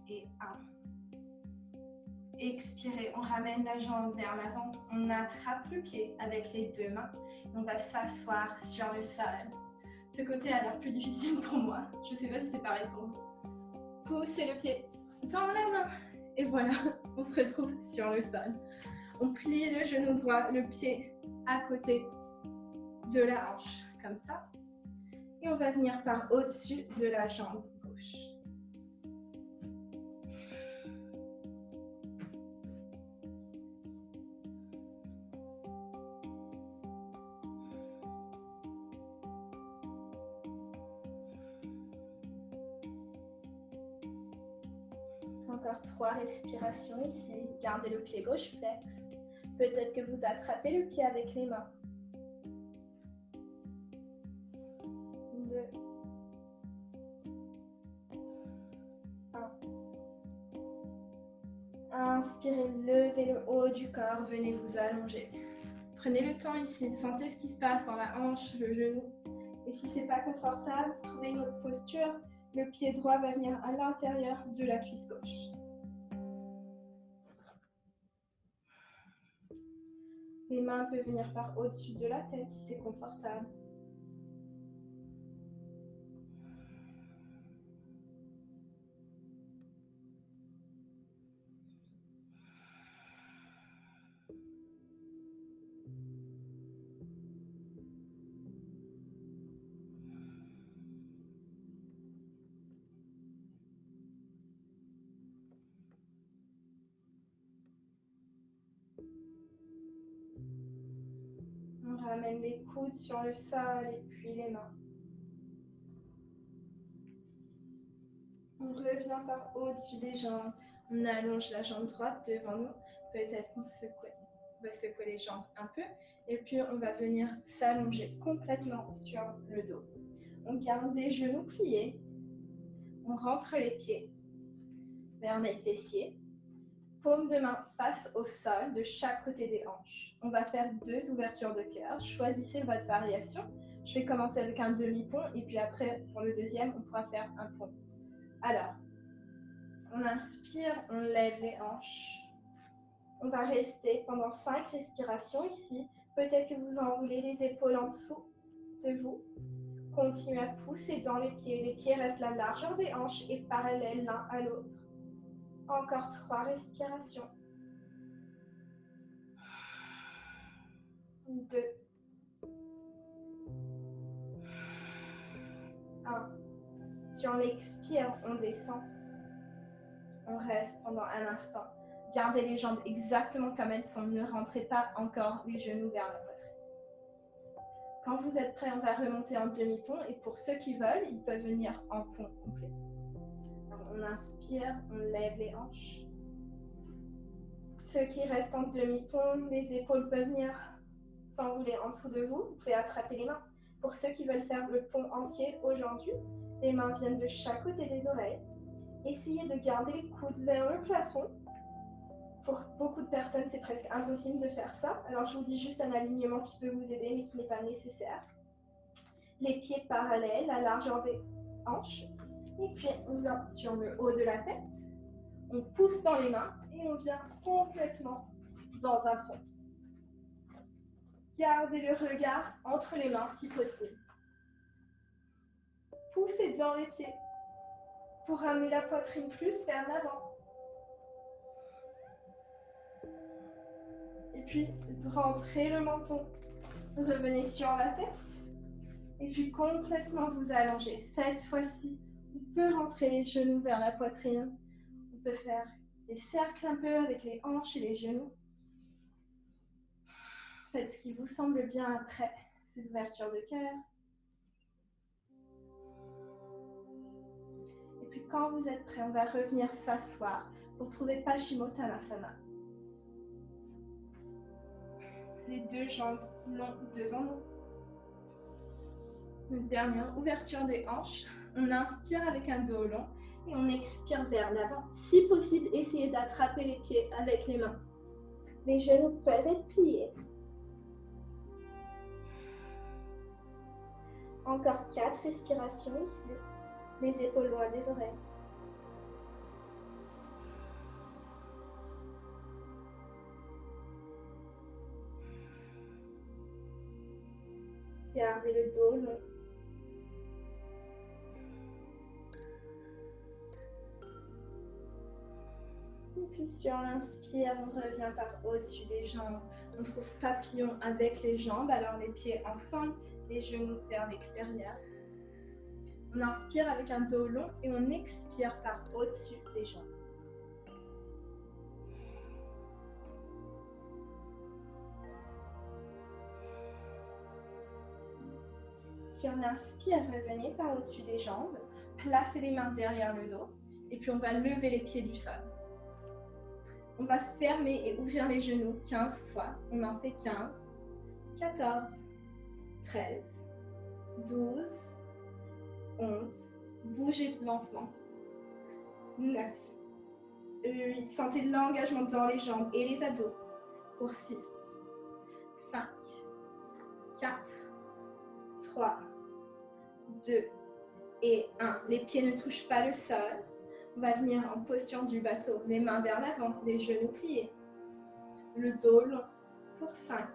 Et 1. Expirez, on ramène la jambe vers l'avant, on attrape le pied avec les deux mains et on va s'asseoir sur le sol. Ce côté a l'air plus difficile pour moi, je ne sais pas si c'est pareil pour vous. Poussez le pied dans la main et voilà, on se retrouve sur le sol. On plie le genou droit, le pied à côté de la hanche, comme ça. Et on va venir par au-dessus de la jambe gauche. Encore 3 respirations ici. Gardez le pied gauche flex. Peut-être que vous attrapez le pied avec les mains. 2. 1. Inspirez, levez le haut du corps. Venez vous allonger. Prenez le temps ici. Sentez ce qui se passe dans la hanche, le genou. Et si ce n'est pas confortable, trouvez une autre posture. Le pied droit va venir à l'intérieur de la cuisse gauche. Les mains peuvent venir par au-dessus de la tête si c'est confortable. On ramène les coudes sur le sol et puis les mains. On revient par au-dessus des jambes. On allonge la jambe droite devant nous. Peut-être qu'on va secouer les jambes un peu. Et puis on va venir s'allonger complètement sur le dos. On garde les genoux pliés. On rentre les pieds vers les fessiers. Paume de main face au sol de chaque côté des hanches. On va faire 2 ouvertures de cœur. Choisissez votre variation. Je vais commencer avec un demi-pont et puis après, pour le deuxième, on pourra faire un pont. Alors, on inspire, on lève les hanches. On va rester pendant 5 respirations ici. Peut-être que vous enroulez les épaules en dessous de vous. Continuez à pousser dans les pieds. Les pieds restent la largeur des hanches et parallèles l'un à l'autre. Encore 3 respirations. 2. 1. Si on expire, on descend. On reste pendant un instant. Gardez les jambes exactement comme elles sont. Ne rentrez pas encore les genoux vers la poitrine. Quand vous êtes prêts, on va remonter en demi-pont. Et pour ceux qui veulent, ils peuvent venir en pont complet. Alors, on inspire, on lève les hanches. Ceux qui restent en demi-pont, les épaules peuvent venir s'enrouler en dessous de vous. Vous pouvez attraper les mains. Pour ceux qui veulent faire le pont entier aujourd'hui, les mains viennent de chaque côté des oreilles. Essayez de garder les coudes vers le plafond. Pour beaucoup de personnes, c'est presque impossible de faire ça. Alors, je vous dis juste un alignement qui peut vous aider, mais qui n'est pas nécessaire. Les pieds parallèles, la largeur des hanches. Et puis, on vient sur le haut de la tête. On pousse dans les mains et on vient complètement dans un pont. Gardez le regard entre les mains si possible. Poussez dans les pieds pour ramener la poitrine plus vers l'avant. Et puis, rentrez le menton. Revenez sur la tête. Et puis, complètement vous allonger. Cette fois-ci, on peut rentrer les genoux vers la poitrine. On peut faire des cercles un peu avec les hanches et les genoux. Faites ce qui vous semble bien après ces ouvertures de cœur. Et puis quand vous êtes prêt, on va revenir s'asseoir pour trouver Paschimottanasana. Les deux jambes longues devant nous. Une dernière ouverture des hanches. On inspire avec un dos long et on expire vers l'avant. Si possible, essayez d'attraper les pieds avec les mains. Les genoux peuvent être pliés. Encore 4 respirations ici. Les épaules loin des oreilles. Gardez le dos long. Et puis sur l'inspire, on revient par au-dessus des jambes. On trouve papillon avec les jambes, alors les pieds ensemble, les genoux vers l'extérieur. On inspire avec un dos long et on expire par au-dessus des jambes. Sur l'inspire, revenez par au-dessus des jambes. Placez les mains derrière le dos. Et puis on va lever les pieds du sol. On va fermer et ouvrir les genoux 15 fois. On en fait 15, 14, 13, 12, 11. Bougez lentement. 9, 8. Sentez l'engagement dans les jambes et les abdos. Pour 6, 5, 4, 3, 2 et 1. Les pieds ne touchent pas le sol. On va venir en posture du bateau. Les mains vers l'avant, les genoux pliés. Le dos long. Pour 5,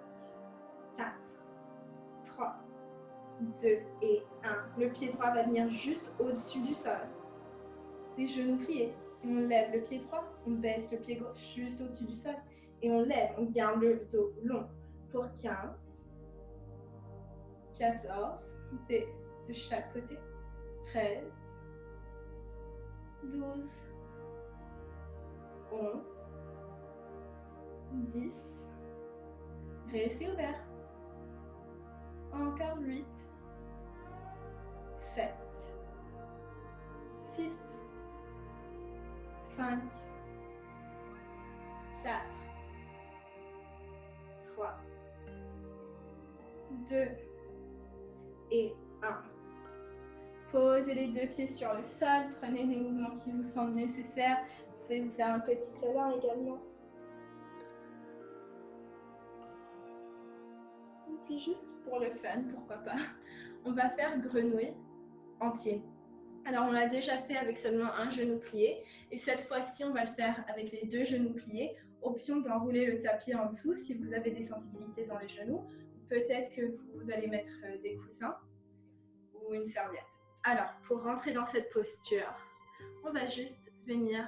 4, 3, 2 et 1. Le pied droit va venir juste au-dessus du sol. Les genoux pliés. Et on lève le pied droit. On baisse le pied gauche juste au-dessus du sol. Et on lève. On garde le dos long. Pour 15, 14. On fait de chaque côté. 13, 12, 11, 10. Restez ouvert. Encore 8, 7, 6, 5, 4, 3, 2 et 1. Posez les deux pieds sur le sol, prenez les mouvements qui vous semblent nécessaires. Vous pouvez vous faire un petit câlin également. Et puis juste pour le fun, pourquoi pas, on va faire grenouille entier. Alors on l'a déjà fait avec seulement un genou plié et cette fois-ci on va le faire avec les deux genoux pliés. Option d'enrouler le tapis en dessous si vous avez des sensibilités dans les genoux. Peut-être que vous allez mettre des coussins ou une serviette. Alors, pour rentrer dans cette posture, on va juste venir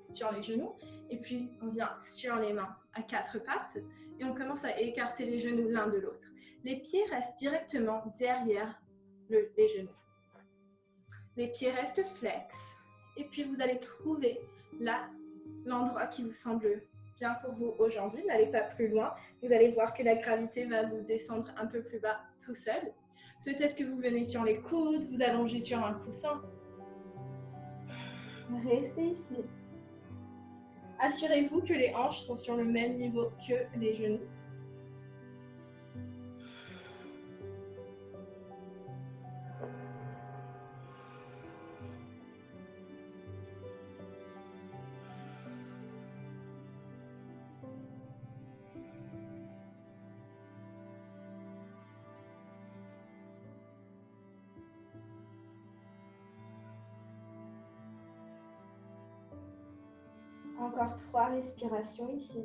sur les genoux et puis on vient sur les mains à 4 pattes et on commence à écarter les genoux l'un de l'autre. Les pieds restent directement derrière les genoux. Les pieds restent flex et puis vous allez trouver là l'endroit qui vous semble bien pour vous aujourd'hui. N'allez pas plus loin. Vous allez voir que la gravité va vous descendre un peu plus bas tout seul. Peut-être que vous venez sur les coudes, vous allongez sur un coussin. Restez ici. Assurez-vous que les hanches sont sur le même niveau que les genoux. Encore 3 respirations ici.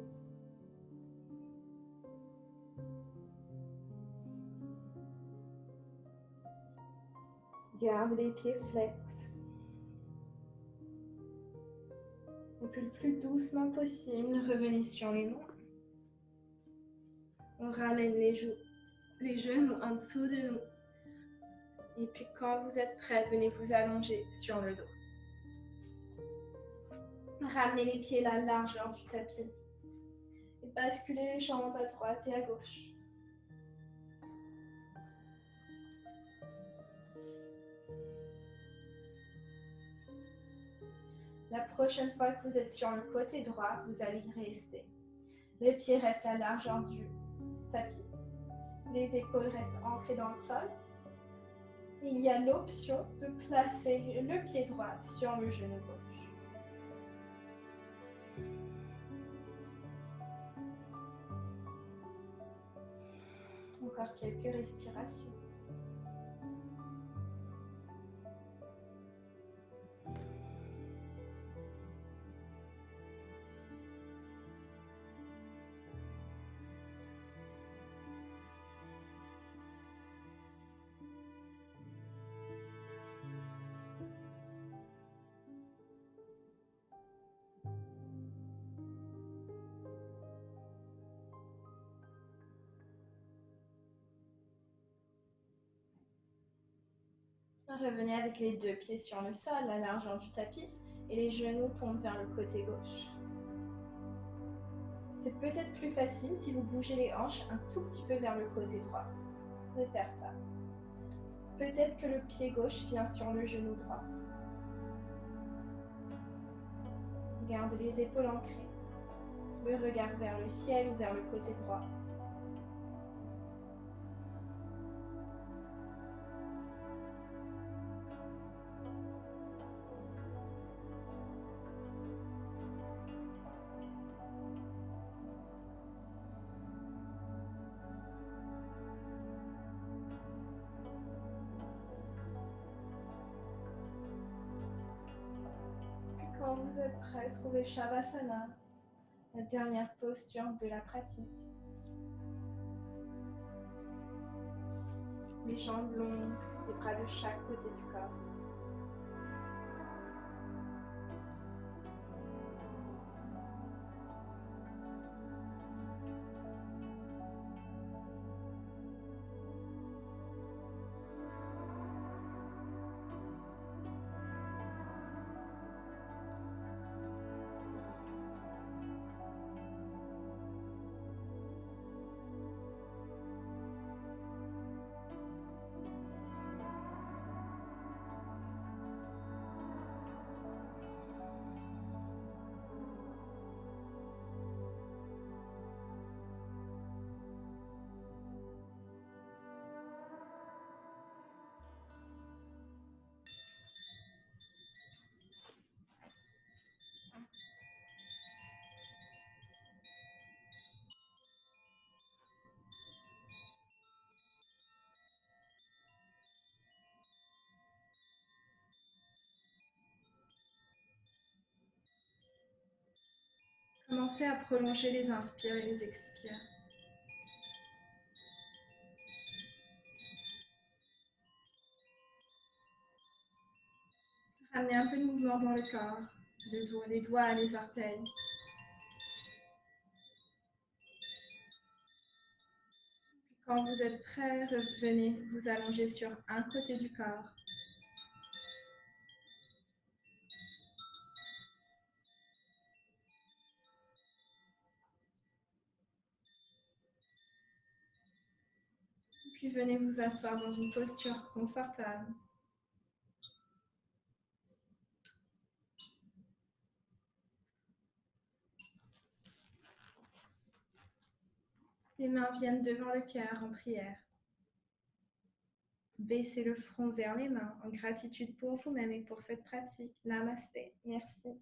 Garde les pieds flex. Et puis le plus doucement possible, revenez sur les mains. On ramène les genoux en dessous de nous. Et puis quand vous êtes prêts, venez vous allonger sur le dos. Ramenez les pieds la largeur du tapis. Et basculez les jambes à droite et à gauche. La prochaine fois que vous êtes sur le côté droit, vous allez y rester. Les pieds restent à la largeur du tapis. Les épaules restent ancrées dans le sol. Il y a l'option de placer le pied droit sur le genou gauche. Encore quelques respirations. Revenez avec les deux pieds sur le sol, à la largeur du tapis, et les genoux tombent vers le côté gauche. C'est peut-être plus facile si vous bougez les hanches un tout petit peu vers le côté droit. Vous pouvez faire ça. Peut-être que le pied gauche vient sur le genou droit. Gardez les épaules ancrées. Le regard vers le ciel ou vers le côté droit. Quand vous êtes prêt, trouvez Shavasana, la dernière posture de la pratique. Les jambes longues, les bras de chaque côté du corps. Commencez à prolonger les inspires et les expires. Ramenez un peu de mouvement dans le corps, le dos, les doigts, les orteils. Quand vous êtes prêt, revenez vous allonger sur un côté du corps. Puis venez vous asseoir dans une posture confortable. Les mains viennent devant le cœur en prière. Baissez le front vers les mains en gratitude pour vous-même et pour cette pratique. Namasté. Merci.